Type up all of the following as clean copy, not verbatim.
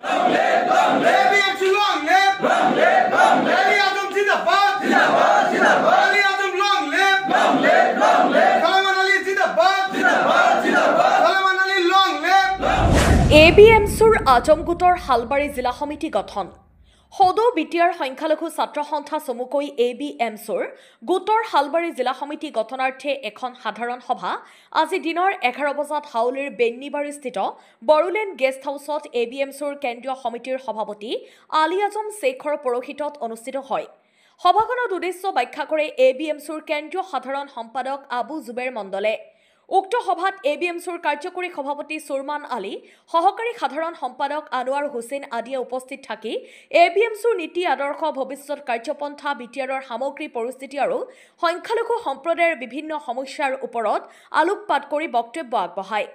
ABMSৰ আজম গোটৰ হালবাৰী জিলা সমিতি গঠন সদৌ বিটিআৰ সংখ্যালঘু ছাত্ৰ সন্থা চমুকৈ ABMSৰ গোটৰ হালবাৰী জিলা সমিতি গঠনাৰ্থে এখন সাধাৰণ সভা আজি দিনৰ 11 বজাত হাউলিৰ বেন্নিবাৰীস্থিত বড়োলেণ্ড গেষ্ট হাউচত ABMSৰ কেন্দ্ৰীয় সমিতিৰ সভাপতি আলী আজম শেখৰ পৰহিতত অনুষ্ঠিত হয়। সভাখনৰ উদ্দেশ্য ব্যাখ্যা কৰে ABMSৰ কেন্দ্ৰীয় সাধাৰণ সম্পাদক আবু জুবেৰ মণ্ডলে। উক্ত সভাত ABMSৰ কাৰ্যকৰী সভাপতি সুৰমান আলী, সহকাৰী সাধাৰণ সম্পাদক আনোৱাৰ হুছেইন আদিয়ে উপস্থিত থাকি ABMSৰ নীতি আদৰ্শ ভৱিষ্যত কাৰ্যপন্থা বিটিআৰৰ সামগ্ৰী পৰিস্থিতি আৰু সংখ্যালঘু সম্প্ৰদায়ৰ বিভিন্ন সমস্যাৰ ওপৰত আলোকপাত কৰি বক্তব্য আগবঢ়ায়।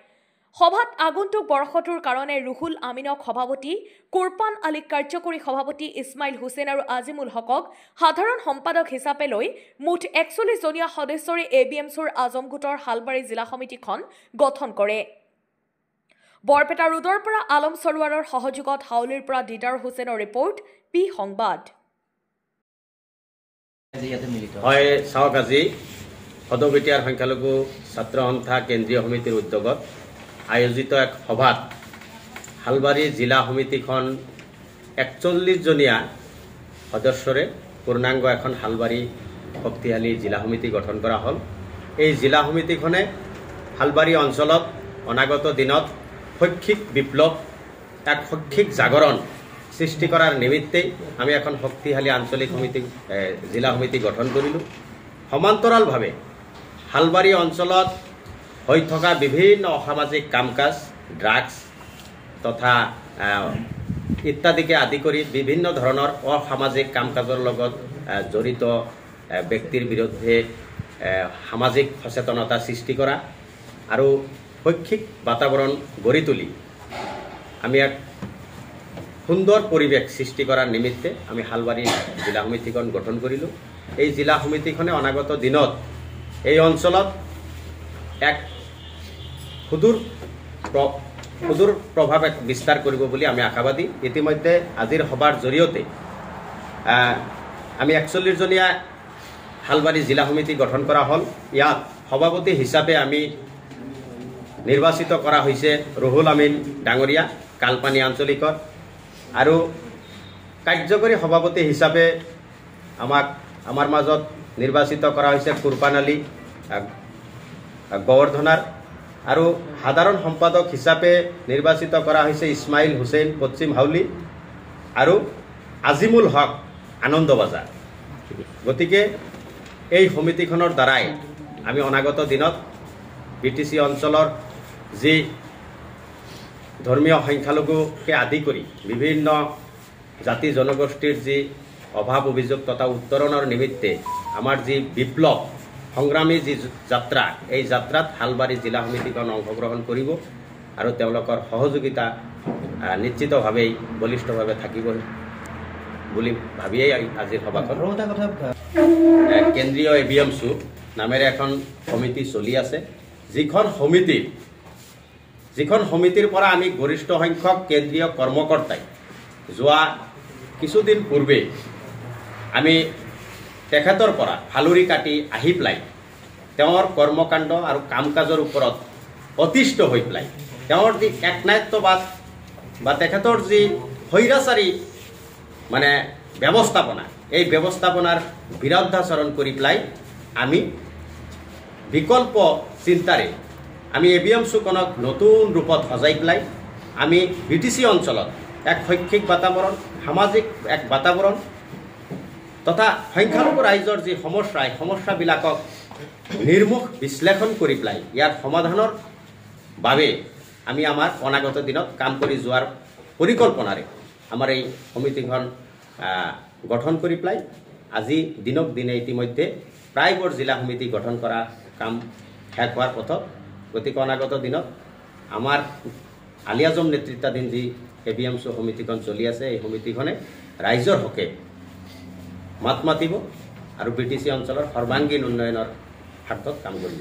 সভাত আগন্তুক বৰ্ষটোৰ কাৰণে ৰুহুল আমিনক সভাপতি, কুৰপান আলীক কাৰ্যকৰী সভাপতি, ইছমাইল হুছেইন আৰু আজিমুল হকক সাধাৰণ সম্পাদক হিচাপে লৈ মুঠ 41 জনীয়া সদস্যৰে ABMSৰ আজম গোটৰ হালবাৰী জিলা সমিতিখন গঠন কৰে। বৰপেটা ৰোডৰ পৰা আলম সৰোৱাৰৰ সহযোগত হাউলিৰ পৰা দিদাৰ হুছেইনৰ ৰিপৰ্ট, পি সংবাদ। হয়, চাওক আজি সদৌ বিটিআৰ সংখ্যালঘু ছাত্ৰ সন্থা কেন্দ্ৰীয় সমিতিৰ উদ্যোগত আয়োজিত এক সভাত হালবাৰী জিলা সমিতিখন 41 জনীয়া সদস্যৰে পূৰ্ণাংগ এখন হালবাৰী শক্তিশালী জিলা সমিতি গঠন কৰা হ'ল। এই জিলা সমিতিখনে হালবাৰী অঞ্চলত অনাগত দিনত শৈক্ষিক বিপ্লৱ, এক শৈক্ষিক জাগৰণ সৃষ্টি কৰাৰ নিমিত্তে আমি এখন শক্তিশালী আঞ্চলিক সমিতি জিলা সমিতি গঠন কৰিলোঁ। সমান্তৰালভাৱে হালবাৰী অঞ্চলত হৈ থকা বিভিন্ন অসামাজিক কাম কাজ, ড্ৰাগছ তথা ইত্যাদিকে আদি কৰি বিভিন্ন ধৰণৰ অসামাজিক কাম কাজৰ লগত জড়িত ব্যক্তিৰ বিৰুদ্ধে সামাজিক সচেতনতা সৃষ্টি কৰা আৰু শৈক্ষিক বাতাবৰণ গঢ়ি তুলি আমি এক সুন্দৰ পৰিৱেশ সৃষ্টি কৰাৰ নিমিত্তে আমি হালবাৰী জিলা সমিতিখন গঠন কৰিলোঁ। এই জিলা সমিতিখনে অনাগত দিনত এই অঞ্চলত এক সুদূৰ প্ৰভাৱ বিস্তাৰ কৰিব বুলি আমি আশাবাদী। ইতিমধ্যে আজিৰ সভাৰ জৰিয়তে আমি 41 জনীয়া হালবাৰী জিলা সমিতি গঠন কৰা হ'ল। ইয়াত সভাপতি হিচাপে আমি নিৰ্বাচিত কৰা হৈছে ৰুহুল আমিন ডাঙৰীয়া কালপানী আঞ্চলিকৰ, আৰু কাৰ্যকৰী সভাপতি হিচাপে আমাৰ মাজত নিৰ্বাচিত কৰা হৈছে কুৰপান আলী গোৱৰ্ধনাৰ, আৰু সাধাৰণ সম্পাদক হিচাপে নিৰ্বাচিত কৰা হৈছে ইছমাইল হুছেইন পশ্চিম হাউলি আৰু আজিমুল হক আনন্দবাজাৰ। গতিকে এই সমিতিখনৰ দ্বাৰাই আমি অনাগত দিনত BTC অঞ্চলৰ যি ধৰ্মীয় সংখ্যালঘুকে আদি কৰি বিভিন্ন জাতি জনগোষ্ঠীৰ যি অভাৱ অভিযোগ তথা উত্তৰণৰ নিমিত্তে আমাৰ যি বিপ্লৱ সংগ্ৰামী যি যাত্ৰা, এই যাত্ৰাত হালবাৰী জিলা সমিতিখন অংশগ্ৰহণ কৰিব আৰু তেওঁলোকৰ সহযোগিতা নিশ্চিতভাৱেই বলিষ্ঠভাৱে থাকিব বুলি ভাবিয়েই আজিৰ সভাখন। কেন্দ্ৰীয় ABMS নামেৰে এখন সমিতি চলি আছে, যিখন সমিতিৰ পৰা আমি গৰিষ্ঠ সংখ্যক কেন্দ্ৰীয় কৰ্মকৰ্তাই যোৱা কিছুদিন পূৰ্বে আমি তেখেতৰ পৰা ফালুৰি কাটি আহি পেলাই তেওঁৰ কৰ্মকাণ্ড আৰু কাম কাজৰ ওপৰত অতিষ্ঠ হৈ পেলাই তেওঁৰ যি একনায়ত্ববাদ বা তেখেতৰ যি স্বৈৰাচাৰী মানে ব্যৱস্থাপনা, এই ব্যৱস্থাপনাৰ বিৰুদ্ধাচৰণ কৰি পেলাই আমি বিকল্প চিন্তাৰে আমি ABMSখনক নতুন ৰূপত সজাই পেলাই আমি BTC অঞ্চলত এক শৈক্ষিক বাতাবৰণ, সামাজিক এক বাতাবৰণ তথা সংখ্যালঘু ৰাইজৰ যি সমস্যা, এই সমস্যাবিলাকক নিৰ্মুখ বিশ্লেষণ কৰি পেলাই ইয়াৰ সমাধানৰ বাবে আমি আমাৰ অনাগত দিনত কাম কৰি যোৱাৰ পৰিকল্পনাৰে আমাৰ এই সমিতিখন গঠন কৰি পেলাই আজি দিনক দিনে ইতিমধ্যে প্ৰায়বোৰ জিলা সমিতি গঠন কৰা কাম শেষ হোৱাৰ পথত। গতিকে অনাগত দিনত আমাৰ আলী আজম নেতৃত্বাধীন যি ABMS সমিতিখন চলি আছে, এই সমিতিখনে ৰাইজৰ হকে মাত মাতিব আৰু BTC অঞ্চলৰ সৰ্বাংগীন উন্নয়নৰ স্বাৰ্থত কাম কৰিব।